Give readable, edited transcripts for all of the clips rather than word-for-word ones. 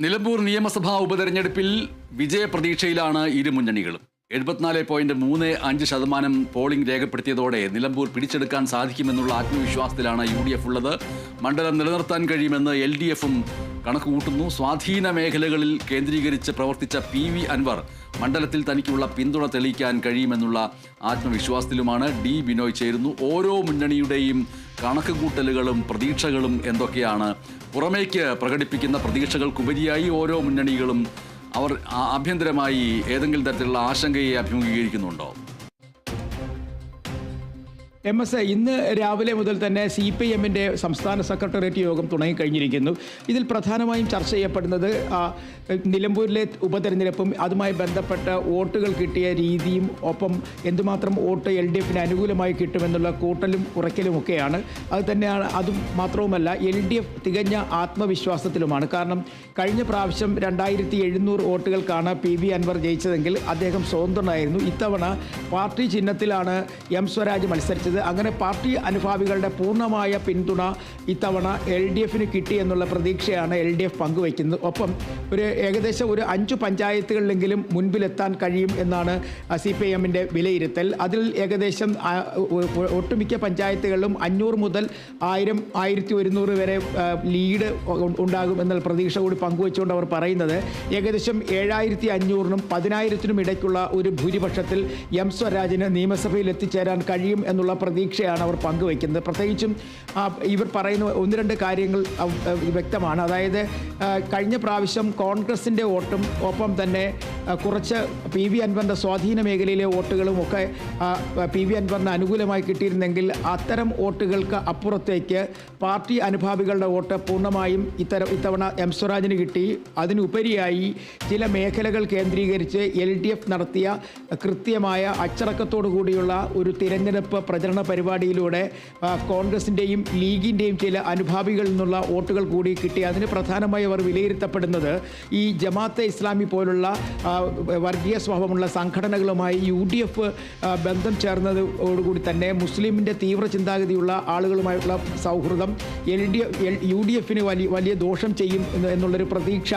നിലമ്പൂർ നിയമസഭാ ഉപതെരഞ്ഞെടുപ്പിൽ വിജയപ്രതീക്ഷയിലാണ് ഇരു മുന്നണികളും. 74.35% പോളിംഗ് രേഖപ്പെടുത്തിയതോടെ നിലമ്പൂർ പിടിച്ചെടുക്കാൻ സാധിക്കുമെന്നുള്ള ആത്മവിശ്വാസത്തിലാണ് UDF ഉള്ളത്. മണ്ഡലം നിലനിർത്താൻ കഴിയുമെന്ന് LDFും കണക്കുകൂട്ടുന്നു. സ്വാധീന മേഖലകളിൽ കേന്ദ്രീകരിച്ച് പ്രവർത്തിച്ച PV അൻവർ മണ്ഡലത്തിൽ തനിക്കുള്ള പിന്തുണ തെളിയിക്കാൻ കഴിയുമെന്നുള്ള ആത്മവിശ്വാസത്തിലുമാണ്. D ബിനോയ് ചേരുന്നു. ഓരോ മുന്നണിയുടെയും കണക്കുകൂട്ടലുകളും പ്രതീക്ഷകളും എന്തൊക്കെയാണ്? പുറമേക്ക് പ്രകടിപ്പിക്കുന്ന പ്രതീക്ഷകൾക്കുപരിയായി ഓരോ മുന്നണികളും അവർ ആഭ്യന്തരമായി ഏതെങ്കിലും തരത്തിലുള്ള ആശങ്കയെ അഭിമുഖീകരിക്കുന്നുണ്ടോ? ഇന്ന് രാവിലെ മുതൽ തന്നെ CPIMന്റെ സംസ്ഥാന സെക്രട്ടേറിയറ്റ് യോഗം തുടങ്ങിക്കഴിഞ്ഞിരിക്കുന്നു. ഇതിൽ പ്രധാനമായും ചർച്ച ചെയ്യപ്പെടുന്നത് നിലമ്പൂരിലെ ഉപതെരഞ്ഞെടുപ്പും അതുമായി ബന്ധപ്പെട്ട വോട്ടുകൾ കിട്ടിയ രീതിയും ഒപ്പം എന്തുമാത്രം വോട്ട് LDFന് അനുകൂലമായി കിട്ടുമെന്നുള്ള കൂട്ടലും കുറയ്ക്കലുമൊക്കെയാണ്. അത് തന്നെയാണ്. അതും മാത്രവുമല്ല, LDF തികഞ്ഞ ആത്മവിശ്വാസത്തിലുമാണ്. കാരണം കഴിഞ്ഞ പ്രാവശ്യം 2700 വോട്ടുകൾക്കാണ് PV അൻവർ ജയിച്ചതെങ്കിൽ അദ്ദേഹം സ്വതന്ത്രനായിരുന്നു. ഇത്തവണ പാർട്ടി ചിഹ്നത്തിലാണ് M സ്വരാജ് മത്സരിച്ചത്. അങ്ങനെ പാർട്ടി അനുഭാവികളുടെ പൂർണ്ണമായ പിന്തുണ ഇത്തവണ LDFന് കിട്ടിയെന്നുള്ള പ്രതീക്ഷയാണ് LDF പങ്കുവയ്ക്കുന്നത്. ഒപ്പം ഏകദേശം 5 പഞ്ചായത്തുകളിലെങ്കിലും മുൻപിലെത്താൻ കഴിയും എന്നാണ് CPIMന്റെ വിലയിരുത്തൽ. അതിൽ ഏകദേശം ഒട്ടുമിക്ക പഞ്ചായത്തുകളിലും 500 മുതൽ 1000, 1100 വരെ ലീഡ് ഉണ്ടാകും എന്നുള്ള പ്രതീക്ഷ കൂടി പങ്കുവച്ചുകൊണ്ട് അവർ പറയുന്നത് ഏകദേശം 7500-നും 10,000-നും ഇടയ്ക്കുള്ള ഒരു ഭൂരിപക്ഷത്തിൽ M സ്വരാജിന് നിയമസഭയിൽ എത്തിച്ചേരാൻ കഴിയും എന്നുള്ള പ്രതീക്ഷയാണ് അവർ പങ്കുവയ്ക്കുന്നത്. പ്രത്യേകിച്ചും ഇവർ പറയുന്ന 1-2 കാര്യങ്ങൾ വ്യക്തമാണ്. അതായത് കഴിഞ്ഞ പ്രാവശ്യം കോൺഗ്രസിൻ്റെ വോട്ടും ഒപ്പം തന്നെ കുറച്ച് PV അൻവറിൻ്റെ സ്വാധീന മേഖലയിലെ വോട്ടുകളും ഒക്കെ PV അൻവറിന് അനുകൂലമായി കിട്ടിയിരുന്നെങ്കിൽ അത്തരം വോട്ടുകൾക്ക് അപ്പുറത്തേക്ക് പാർട്ടി അനുഭാവികളുടെ വോട്ട് പൂർണ്ണമായും ഇത്തവണ M സ്വരാജിന് കിട്ടി. അതിനുപരിയായി ചില മേഖലകൾ കേന്ദ്രീകരിച്ച് LDF നടത്തിയ കൃത്യമായ അച്ചടക്കത്തോടു കൂടിയുള്ള ഒരു തിരഞ്ഞെടുപ്പ് പ്രചരണ പരിപാടിയിലൂടെ കോൺഗ്രസിൻ്റെയും ലീഗിൻ്റെയും ചില അനുഭാവികളിൽ നിന്നുള്ള വോട്ടുകൾ കൂടി കിട്ടി. അതിന് പ്രധാനമായി അവർ വിലയിരുത്തപ്പെടുന്നത് ഈ ജമാഅത്തെ ഇസ്ലാമി പോലുള്ള വർഗീയ സ്വഭാവമുള്ള സംഘടനകളുമായി UDF ബന്ധം ചേർന്നതോടുകൂടി തന്നെ മുസ്ലിമിൻ്റെ തീവ്ര ചിന്താഗതിയുള്ള ആളുകളുമായിട്ടുള്ള സൗഹൃദം UDFന് വലിയ ദോഷം ചെയ്യും എന്നുള്ളൊരു പ്രതീക്ഷ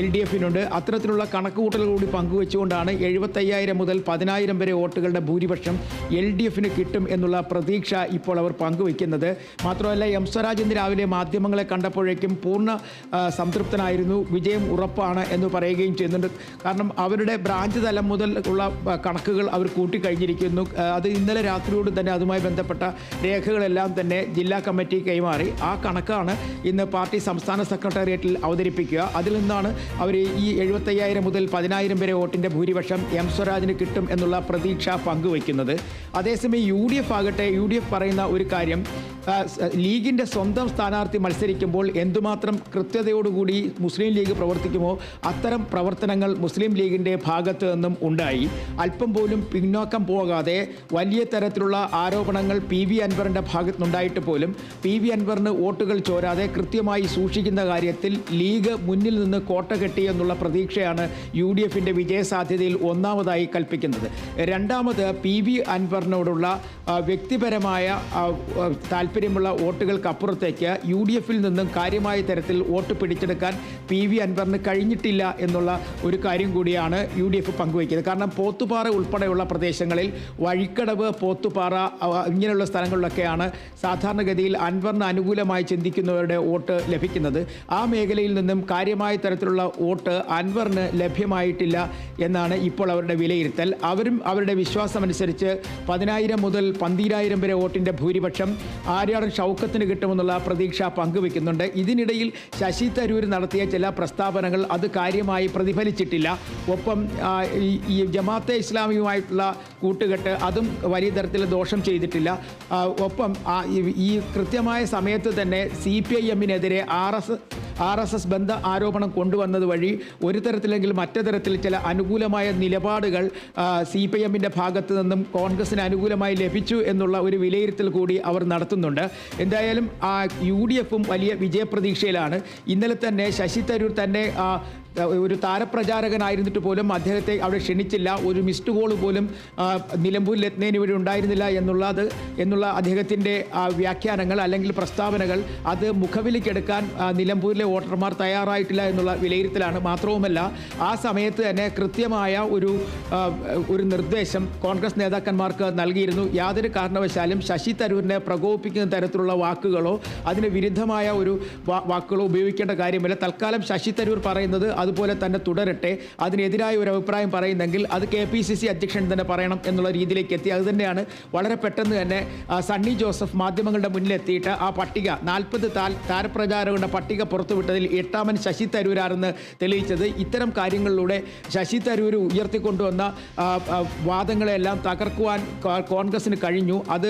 LDFനുണ്ട്. അത്തരത്തിലുള്ള കണക്കുകൂട്ടലുകൾ കൂടി പങ്കുവെച്ചുകൊണ്ടാണ് 75,000 മുതൽ 10,000 വരെ വോട്ടുകളുടെ ഭൂരിപക്ഷം LDFന് കിട്ടും എന്നുള്ള പ്രതീക്ഷ ഇപ്പോൾ അവർ പങ്കുവയ്ക്കുന്നത്. മാത്രമല്ല, M സ്വരാജ് ഇന്ന് രാവിലെ മാധ്യമങ്ങളെ കണ്ടപ്പോഴേക്കും പൂർണ്ണ സംതൃപ്തനായിരുന്നു. വിജയം ഉറപ്പാണ് എന്ന് പറയുകയും ചെയ്യുന്നുണ്ട്. കാരണം അവരുടെ ബ്രാഞ്ച് തലം മുതൽ ഉള്ള കണക്കുകൾ അവർ കൂട്ടിക്കഴിഞ്ഞിരിക്കുന്നു. അത് ഇന്നലെ രാത്രിയോട് തന്നെ അതുമായി ബന്ധപ്പെട്ട രേഖകളെല്ലാം തന്നെ ജില്ലാ കമ്മിറ്റി കൈമാറി. ആ കണക്കാണ് ഇന്ന് പാർട്ടി സംസ്ഥാന സെക്രട്ടേറിയറ്റിൽ അവതരിപ്പിക്കുക. അതിൽ നിന്നാണ് അവർ ഈ 75,000 മുതൽ 10,000 വരെ വോട്ടിൻ്റെ ഭൂരിപക്ഷം M സ്വരാജിന് കിട്ടും എന്നുള്ള പ്രതീക്ഷ പങ്കുവയ്ക്കുന്നത്. അതേസമയം UDF പറയുന്ന ഒരു കാര്യം, ലീഗിൻ്റെ സ്വന്തം സ്ഥാനാർത്ഥി മത്സരിക്കുമ്പോൾ എന്തുമാത്രം കൃത്യതയോടുകൂടി മുസ്ലിം ലീഗ് പ്രവർത്തിക്കുമോ അത്തരം പ്രവർത്തനങ്ങൾ മുസ്ലിം ലീഗിൻ്റെ ഭാഗത്ത് നിന്നും ഉണ്ടായി. അല്പം പോലും പിന്നോക്കം പോകാതെ വലിയ തരത്തിലുള്ള ആരോപണങ്ങൾ PV അൻവറിൻ്റെ ഭാഗത്തുനിന്നുണ്ടായിട്ട് പോലും PV അൻവറിന് വോട്ടുകൾ ചോരാതെ കൃത്യമായി സൂക്ഷിക്കുന്ന കാര്യത്തിൽ ലീഗ് മുന്നിൽ നിന്ന് കോട്ട കെട്ടി എന്നുള്ള പ്രതീക്ഷയാണ് UDFൻ്റെ വിജയസാധ്യതയിൽ ഒന്നാമതായി കൽപ്പിക്കുന്നത്. രണ്ടാമത് PV അൻവറിനോടുള്ള വ്യക്തിപരമായ താല്പര്യമുള്ള വോട്ടുകൾക്കപ്പുറത്തേക്ക് UDFൽ നിന്നും കാര്യമായ തരത്തിൽ വോട്ട് പിടിച്ചെടുക്കാൻ PV അൻവറിന് കഴിഞ്ഞിട്ടില്ല എന്നുള്ള ഒരു കാര്യം കൂടിയാണ് UDF പങ്കുവയ്ക്കുന്നത്. കാരണം പോത്തുപാറ ഉൾപ്പെടെയുള്ള പ്രദേശങ്ങളിൽ വഴിക്കടവ്, പോത്തുപാറ ഇങ്ങനെയുള്ള സ്ഥലങ്ങളിലൊക്കെയാണ് സാധാരണഗതിയിൽ അൻവറിന് അനുകൂലമായി ചിന്തിക്കുന്നവരുടെ വോട്ട് ലഭിക്കുന്നത്. ആ മേഖലയിൽ നിന്നും കാര്യമായ തരത്തിലുള്ള വോട്ട് അൻവറിന് ലഭ്യമായിട്ടില്ല എന്നാണ് ഇപ്പോൾ അവരുടെ വിലയിരുത്തൽ. അവരും അവരുടെ വിശ്വാസമനുസരിച്ച് 10,000 മുതൽ 12,000 വരെ വോട്ടിൻ്റെ ഭൂരിപക്ഷം ആര്യാടൻ ഷൗക്കത്തിന് കിട്ടുമെന്നുള്ള പ്രതീക്ഷ പങ്കുവെക്കുന്നുണ്ട്. ഇതിനിടയിൽ ശശി തരൂർ നടത്തിയ ചില പ്രസ്താവനകൾ അത് കാര്യമായി പ്രതിഫലിച്ചിട്ടില്ല. ഒപ്പം ഈ ജമാഅത്തെ ഇസ്ലാമിയുമായിട്ടുള്ള കൂട്ടുകെട്ട് അതും വലിയ തരത്തിൽ ദോഷം ചെയ്തിട്ടില്ല. ഒപ്പം ഈ കൃത്യമായ സമയത്ത് തന്നെ CPIMനെതിരെ RSS ബന്ധ ആരോപണം കൊണ്ടുവന്നത് വഴി ഒരു തരത്തിലെങ്കിലും മറ്റു തരത്തിൽ ചില അനുകൂലമായ നിലപാടുകൾ CPIMൻ്റെ ഭാഗത്തു നിന്നും കോൺഗ്രസിന് അനുകൂലമായി ലഭിച്ചു എന്നുള്ള ഒരു വിലയിരുത്തൽ കൂടി അവർ നടത്തുന്നുണ്ട്. എന്തായാലും UDFും വലിയ വിജയപ്രതീക്ഷയിലാണ്. ഇന്നലെ തന്നെ ശശി തരൂർ തന്നെ ഒരു താരപ്രചാരകനായിരുന്നിട്ട് പോലും അദ്ദേഹത്തെ അവിടെ ക്ഷണിച്ചില്ല. ഒരു മിസ്ഡ് കോൾ പോലും നിലമ്പൂരിൽ എത്തുന്നതിന് വേണ്ടി ഉണ്ടായിരുന്നില്ല എന്നുള്ള അദ്ദേഹത്തിൻ്റെ വ്യാഖ്യാനങ്ങൾ അല്ലെങ്കിൽ പ്രസ്താവനകൾ അത് മുഖവിലേക്കെടുക്കാൻ നിലമ്പൂരിലെ വോട്ടർമാർ തയ്യാറായിട്ടില്ല എന്നുള്ള വിലയിരുത്തലാണ്. മാത്രവുമല്ല ആ സമയത്ത് തന്നെ കൃത്യമായ ഒരു നിർദ്ദേശം കോൺഗ്രസ് നേതാക്കന്മാർക്ക് നൽകിയിരുന്നു. യാതൊരു കാരണവശാലും ശശി തരൂരിനെ പ്രകോപിപ്പിക്കുന്ന തരത്തിലുള്ള വാക്കുകളോ അതിന് വിരുദ്ധമായ ഒരു വാക്കുകളോ ഉപയോഗിക്കേണ്ട കാര്യമില്ല. തൽക്കാലം ശശി തരൂർ പറയുന്നത് അതുപോലെ തന്നെ തുടരട്ടെ. അതിനെതിരായ ഒരു അഭിപ്രായം പറയുന്നെങ്കിൽ അത് KPCC അധ്യക്ഷൻ തന്നെ പറയണം എന്നുള്ള രീതിയിലേക്ക് എത്തി. അതുതന്നെയാണ് വളരെ പെട്ടെന്ന് തന്നെ സണ്ണി ജോസഫ് മാധ്യമങ്ങളുടെ മുന്നിലെത്തിയിട്ട് ആ പട്ടിക 40 താരപ്രചാരകരുടെ പട്ടിക പുറത്തുവിട്ടതിൽ 8ാമൻ ശശി തരൂരാണെന്ന് തെളിയിച്ചത്. ഇത്തരം കാര്യങ്ങളിലൂടെ ശശി തരൂർ ഉയർത്തിക്കൊണ്ടുവന്ന വാദങ്ങളെല്ലാം തകർക്കുവാൻ കോൺഗ്രസിന് കഴിഞ്ഞു. അത്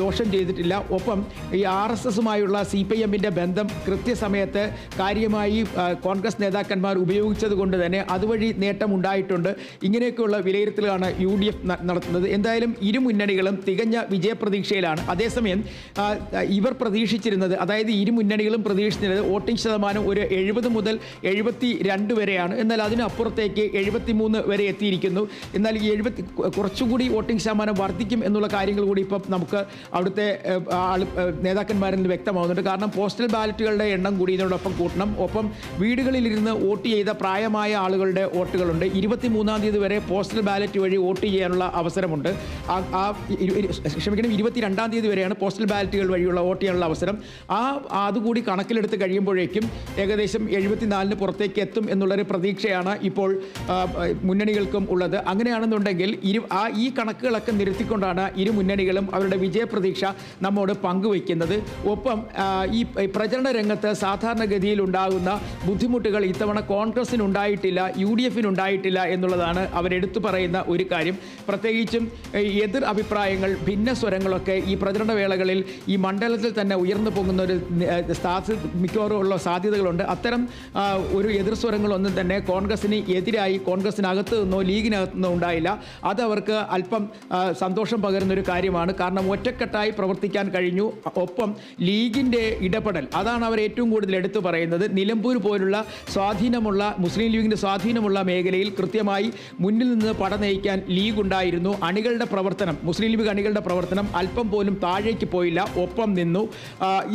ദോഷം ചെയ്തിട്ടില്ല. ഒപ്പം ഈ RSSുമായുള്ള CPIMന്റെ ബന്ധം കൃത്യസമയത്ത് കാര്യമായി കോൺഗ്രസ് നേതാക്കന്മാർ ഉപയോഗിച്ചത് കൊണ്ട് തന്നെ അതുവഴി നേട്ടമുണ്ടായിട്ടുണ്ട്. ഇങ്ങനെയൊക്കെയുള്ള വിലയിരുത്തലാണ് UDF നടത്തുന്നത്. എന്തായാലും ഇരു മുന്നണികളും തികഞ്ഞ വിജയപ്രതീക്ഷയിലാണ്. അതേസമയം ഇവർ പ്രതീക്ഷിച്ചിരുന്നത്, അതായത് ഇരു മുന്നണികളും പ്രതീക്ഷിച്ചിരുന്നത് വോട്ടിംഗ് ശതമാനം ഒരു 70 മുതൽ 72 വരെയാണ്. എന്നാൽ അതിനപ്പുറത്തേക്ക് 73 വരെ എത്തിയിരിക്കുന്നു. എന്നാൽ ഈ കുറച്ചുകൂടി വോട്ടിംഗ് ശതമാനം വർദ്ധിക്കും എന്നുള്ള കാര്യങ്ങൾ കൂടി ഇപ്പം നമുക്ക് അവിടുത്തെ നേതാക്കന്മാരിൽ നിന്ന് വ്യക്തമാകുന്നുണ്ട്. കാരണം പോസ്റ്റൽ ബാലറ്റുകളുടെ എണ്ണം കൂടി ഇതിനോടൊപ്പം കൂട്ടണം. ഒപ്പം വീടുകളിലിരുന്ന് വോട്ട് ചെയ്ത പ്രായമായ ആളുകളുടെ വോട്ടുകളുണ്ട്. 23-ാം തീയതി വരെ പോസ്റ്റൽ ബാലറ്റ് വഴി വോട്ട് ചെയ്യാനുള്ള അവസരമുണ്ട്. 22-ാം തീയതി വരെയാണ് പോസ്റ്റൽ ബാലറ്റുകൾ വഴിയുള്ള വോട്ട് ചെയ്യാനുള്ള അവസരം. അതുകൂടി കണക്കിലെടുത്ത് കഴിയുമ്പോഴേക്കും ഏകദേശം 74-ന് പുറത്തേക്ക് എത്തും എന്നുള്ളൊരു പ്രതീക്ഷയാണ് ഇപ്പോൾ മുന്നണികൾക്കും ഉള്ളത്. അങ്ങനെയാണെന്നുണ്ടെങ്കിൽ ഈ കണക്കുകളൊക്കെ നിരത്തിക്കൊണ്ടാണ് ഇരു മുന്നണികളും അവരുടെ വിജയപ്രതീക്ഷ നമ്മോട് പങ്കുവയ്ക്കുന്നത്. ഒപ്പം ഈ പ്രചരണ രംഗത്ത് സാധാരണഗതിയിൽ ഉണ്ടാകുന്ന ബുദ്ധിമുട്ടുകൾ ഇത്തവണ കോൺഗ്രസിനുണ്ടായിട്ടില്ല, UDFിനുണ്ടായിട്ടില്ല എന്നുള്ളതാണ് അവരെടുത്തു പറയുന്ന ഒരു കാര്യം. പ്രത്യേകിച്ചും എതിർ അഭിപ്രായങ്ങൾ, ഭിന്ന സ്വരങ്ങളൊക്കെ ഈ പ്രചരണ വേളകളിൽ ഈ മണ്ഡലത്തിൽ തന്നെ ഉയർന്നു പോകുന്ന ഒരു മിക്കവാറും ഉള്ള സാധ്യതകളുണ്ട്. അത്തരം ഒരു എതിർ സ്വരങ്ങളൊന്നും തന്നെ കോൺഗ്രസിന് എതിരായി കോൺഗ്രസിനകത്ത് നിന്നോ ലീഗിനകത്ത് നിന്നോ ഉണ്ടായില്ല. അത് അവർക്ക് അല്പം സന്തോഷം പകരുന്നൊരു കാര്യമാണ്. കാരണം ഒറ്റക്കെട്ടായി പ്രവർത്തിക്കാൻ കഴിഞ്ഞു. ഒപ്പം ലീഗിൻ്റെ ഇടപെടൽ, അതാണ് അവർ ഏറ്റവും കൂടുതൽ എടുത്തു പറയുന്നത്. നിലമ്പൂർ പോലുള്ള സ്വാധീനമുള്ള മുസ്ലിം ലീഗിൻ്റെ സ്വാധീനമുള്ള മേഖലയിൽ കൃത്യമായി മുന്നിൽ നിന്ന് പട നയിക്കാൻ ലീഗ് ഉണ്ടായിരുന്നു. അണികളുടെ പ്രവർത്തനം, മുസ്ലിം ലീഗ് അണികളുടെ പ്രവർത്തനം അല്പം പോലും താഴേക്ക് പോയില്ല, ഒപ്പം നിന്നു.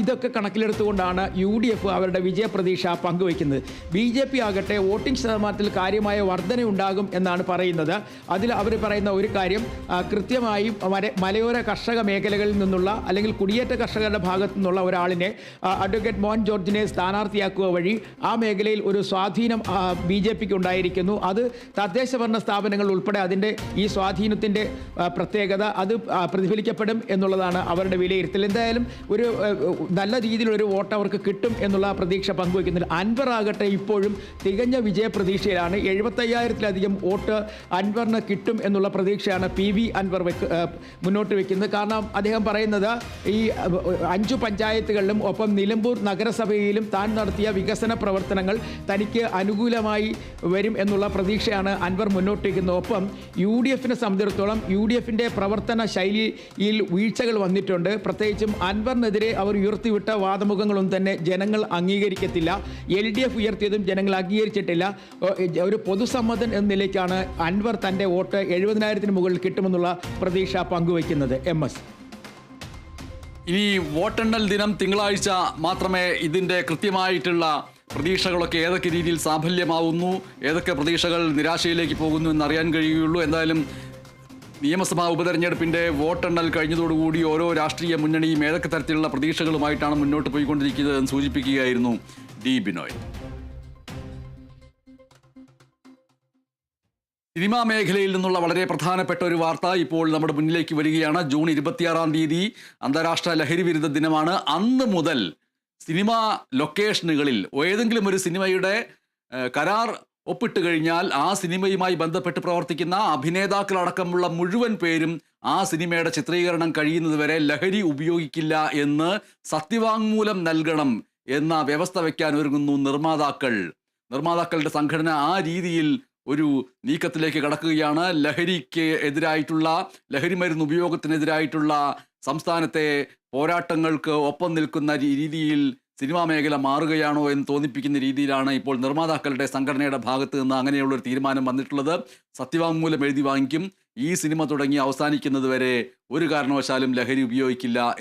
ഇതൊക്കെ കണക്കിലെടുത്തുകൊണ്ടാണ് UDF അവരുടെ വിജയപ്രതീക്ഷ പങ്കുവയ്ക്കുന്നത്. BJP ആകട്ടെ വോട്ടിംഗ് ശതമാനത്തിൽ കാര്യമായ വർധനയുണ്ടാകും എന്നാണ് പറയുന്നത്. അതിൽ അവർ പറയുന്ന ഒരു കാര്യം, കൃത്യമായി മലയോര കർഷക മേഖലകളിൽ നിന്നുള്ള അല്ലെങ്കിൽ കുടിയേറ്റ കർഷകരുടെ ഭാഗത്തു നിന്നുള്ള ഒരാളിനെ അഡ്വക്കേറ്റ് മോൻ ജോർജിനെ സ്ഥാനാർത്ഥിയാക്കുക വഴി ആ മേഖലയിൽ ഒരു സ്വാധീനം BJPക്ക് ഉണ്ടായിരിക്കുന്നു. അത് തദ്ദേശഭരണ സ്ഥാപനങ്ങൾ ഉൾപ്പെടെ അതിൻ്റെ ഈ സ്വാധീനത്തിൻ്റെ പ്രത്യേകത അത് പ്രതിഫലിക്കപ്പെടും എന്നുള്ളതാണ് അവരുടെ വിലയിരുത്തൽ. എന്തായാലും ഒരു നല്ല രീതിയിലൊരു വോട്ട് അവർക്ക് കിട്ടും എന്നുള്ള പ്രതീക്ഷ പങ്കുവയ്ക്കുന്നുണ്ട്. അൻവർ ആകട്ടെ ഇപ്പോഴും തികഞ്ഞ വിജയപ്രതീക്ഷയിലാണ്. 75,000-ത്തിലധികം വോട്ട് അൻവറിന് കിട്ടും എന്നുള്ള പ്രതീക്ഷയാണ് PV അൻവർ മുന്നോട്ട് വയ്ക്കുന്നത്. കാരണം അദ്ദേഹം പറയുന്നത് ഈ 5 പഞ്ചായത്തുകളിലും ഒപ്പം നിലമ്പൂർ നഗരസഭയിലും താൻ നടത്തിയ വികസന പ്രവർത്തനങ്ങൾ തനിക്ക് അനുകൂലമായി വരും എന്നുള്ള പ്രതീക്ഷയാണ് അൻവർ മുന്നോട്ട് വയ്ക്കുന്നത്. ഒപ്പം UDFിനെ സംബന്ധിച്ചിടത്തോളം UDFിൻ്റെ പ്രവർത്തന ശൈലിയിൽ വീഴ്ചകൾ വന്നിട്ടുണ്ട്. പ്രത്യേകിച്ചും അൻവറിനെതിരെ അവർ ഉയർത്തിവിട്ട വാദമുഖങ്ങളൊന്നും തന്നെ ജനങ്ങൾ അംഗീകരിക്കത്തില്ല. LDF ഉയർത്തിയതും ജനങ്ങൾ അംഗീകരിച്ചിട്ടില്ല. ഒരു പൊതുസമ്മതൻ എന്ന നിലയ്ക്കാണ് അൻവർ തൻ്റെ വോട്ട് 70,000-ത്തിന് മുകളിൽ കിട്ടുമെന്നുള്ള പ്രതീക്ഷ പങ്കുവയ്ക്കുന്നത്. MS ഇനി വോട്ടെണ്ണൽ ദിനം തിങ്കളാഴ്ച മാത്രമേ ഇതിൻ്റെ കൃത്യമായിട്ടുള്ള പ്രതീക്ഷകളൊക്കെ ഏതൊക്കെ രീതിയിൽ സാഫല്യമാവുന്നു, ഏതൊക്കെ പ്രതീക്ഷകൾ നിരാശയിലേക്ക് പോകുന്നു എന്നറിയാൻ കഴിയുകയുള്ളൂ. എന്തായാലും നിയമസഭാ ഉപതെരഞ്ഞെടുപ്പിൻ്റെ വോട്ടെണ്ണൽ കഴിഞ്ഞതോടുകൂടി ഓരോ രാഷ്ട്രീയ മുന്നണിയും ഏതൊക്കെ തരത്തിലുള്ള പ്രതീക്ഷകളുമായിട്ടാണ് മുന്നോട്ട് പോയിക്കൊണ്ടിരിക്കുന്നതെന്ന് സൂചിപ്പിക്കുകയായിരുന്നു D. ബിനോയ്. സിനിമാ മേഖലയിൽ നിന്നുള്ള വളരെ പ്രധാനപ്പെട്ട ഒരു വാർത്ത ഇപ്പോൾ നമ്മുടെ മുന്നിലേക്ക് വരികയാണ്. ജൂൺ 26-ാം തീയതി അന്താരാഷ്ട്ര ലഹരി വിരുദ്ധ ദിനമാണ്. അന്ന് മുതൽ സിനിമാ ലൊക്കേഷനുകളിൽ ഏതെങ്കിലും ഒരു സിനിമയുടെ കരാർ ഒപ്പിട്ട് കഴിഞ്ഞാൽ ആ സിനിമയുമായി ബന്ധപ്പെട്ട് പ്രവർത്തിക്കുന്ന അഭിനേതാക്കളടക്കമുള്ള മുഴുവൻ പേരും ആ സിനിമയുടെ ചിത്രീകരണം കഴിയുന്നതുവരെ ലഹരി ഉപയോഗിക്കില്ല എന്ന് സത്യവാങ്മൂലം നൽകണം എന്ന വ്യവസ്ഥ വയ്ക്കാൻ ഒരുങ്ങുന്നു നിർമ്മാതാക്കളുടെ സംഘടന. ആ രീതിയിൽ ഒരു നീക്കത്തിലേക്ക് കടക്കുകയാണ്. ലഹരിക്ക് എതിരായിട്ടുള്ള, ലഹരി മരുന്ന് ഉപയോഗത്തിനെതിരായിട്ടുള്ള സംസ്ഥാനത്തെ പോരാട്ടങ്ങൾക്ക് ഒപ്പം നിൽക്കുന്ന രീതിയിൽ സിനിമാ മേഖല മാറുകയാണോ എന്ന് തോന്നിപ്പിക്കുന്ന രീതിയിലാണ് ഇപ്പോൾ നിർമ്മാതാക്കളുടെ സംഘടനയുടെ ഭാഗത്ത് നിന്ന് അങ്ങനെയുള്ളൊരു തീരുമാനം വന്നിട്ടുള്ളത്. സത്യവാങ്മൂലം എഴുതി വാങ്ങിക്കും, ഈ സിനിമ തുടങ്ങി അവസാനിക്കുന്നത് വരെ ഒരു കാരണവശാലും ലഹരി ഉപയോഗിക്കില്ല